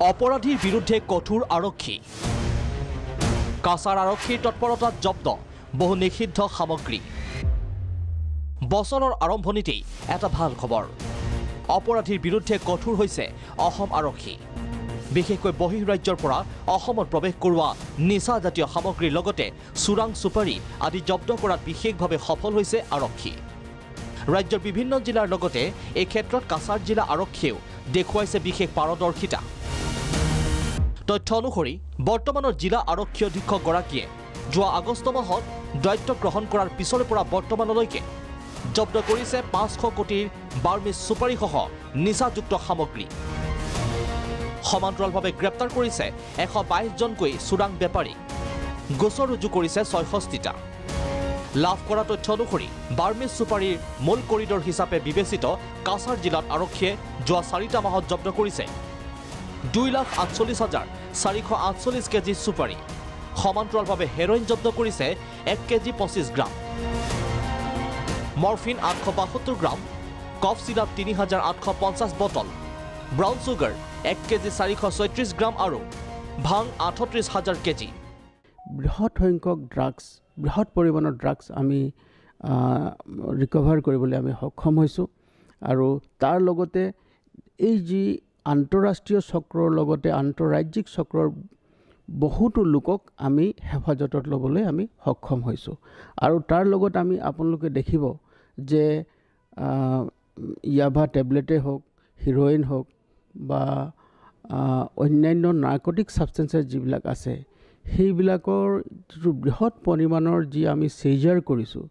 অপৰাধীৰ বিৰুদ্ধে কঠোৰ আৰক্ষী কাছাৰ আৰক্ষীৰ তৎপৰতাত জব্দ বহু নিষিদ্ধ সামগ্ৰী বছৰৰ আৰম্ভণিতেই এটা ভাল খবৰ অপৰাধীৰ বিৰুদ্ধে কঠোৰ হৈছে অসম আৰক্ষী বিশেষকৈ বহিঃৰাজ্যৰ পৰা অসমত প্ৰৱেশ কৰোৱা নিচাজাতীয় সামগ্ৰীৰ লগতে চোৰাং চুপাৰী আদি জব্দ কৰাত বিশেষভাৱে সফল হৈছে আৰক্ষী ৰাজ্যৰ বিভিন্ন জিলাৰ লগতে এই ক্ষেত্ৰত কাছাৰ জিলা আৰক্ষীয়েও দেখুৱাইছে বিশেষ পাৰদৰ্শিতা তথ্য অনুসৰি বৰ্তমানৰ জিলা আৰক্ষী অধীক্ষক গৰাকীয়ে যোৱা আগষ্ট মাহত দায়িত্ব গ্ৰহণ কৰাৰ পিছৰে পৰা বৰ্তমানলৈকে জব্দ কৰিছে 500 কোটিৰ বাৰ্মিজ চুপাৰীসহ নিচাযুক্ত সামগ্ৰী সমান্তৰালভাৱে গ্ৰেপ্তাৰ কৰিছে 122 জনকৈ চোৰাং বেপাৰী গোচৰ ৰুজু কৰিছে 66টা লাভ কৰা তথ্য অনুসৰি বাৰ্মিজ চুপাৰীৰ মূল কৰিডৰ হিচাপে বিবেচিত কাছাৰ জিলাত আৰক্ষীয়ে যোৱা 4টা মাহত জব্দ কৰিছে 2,48,448 কেজি চুপাৰী সমান্তৰালভাৱে হেৰইন জব্দ কৰিছে 1 kg 25 gram morphine 872 gram cough syrup 3,850 bottle brown sugar 1 kg 436 gram আৰু ভাং 38,000 কেজি বৃহৎ সংখ্যক ড্ৰাগছ বৃহৎ পৰিমাণৰ ড্ৰাগছ আমি ৰিকভাৰ কৰিবলৈ আমি সক্ষম হৈছোঁ আৰু তাৰ লগতে এই যি আন্তঃৰাষ্ট্ৰীয় চক্ৰৰ লগতে আন্তঃৰাজ্যিক চক্ৰৰ বহুতো লোকক আমি হেফাজতত ল'বলৈ আমি সক্ষম হৈছোঁ আৰু তাৰ লগত আমি আপোনালোকে দেখিব যে ইয়াভা টেবলেটে হওক হিৰ'ইন হওক বা অন্যান্য নাৰ্কটিক ছাবষ্টেন্সেছ যিবিলাক আছে সেইবিলাকৰ যিটো বৃহৎ পৰিমাণৰ যি আমি চেজাৰ কৰিছোঁ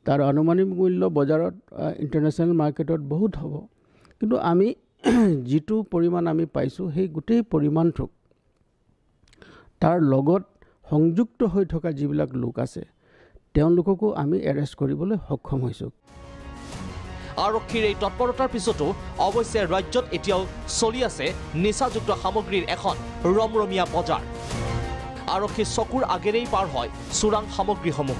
তাৰ আনুমানিক মূল্য বজাৰত ইণ্টাৰনেশ্যনেল মাৰ্কেটত বহুত হ'ব কিন্তু আমি যিটো পৰিমাণ আমি পাইছোঁ সেই গোটেই পৰিমাণটোক তাৰ লগত সংযুক্ত হৈ থকা যিবিলাক লোক আছে তেওঁলোককো আমি এৰেষ্ট কৰিবলৈ সক্ষম হৈছোঁ আৰক্ষীৰ এই তৎপৰতাৰ পিছতো অৱশ্যে ৰাজ্যত এতিয়াও চলি আছে নিচাযুক্ত সামগ্ৰীৰ এখন ৰমৰমীয়া বজাৰ আৰক্ষী চকুৰ আগেৰেই পাৰ হয় চোৰাং সামগ্ৰীসমূহ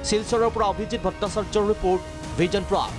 শিলচৰৰ পৰা অভিজিত ভট্টাচাৰ্যৰ ৰিপৰ্ট ভিজন প্ৰাগ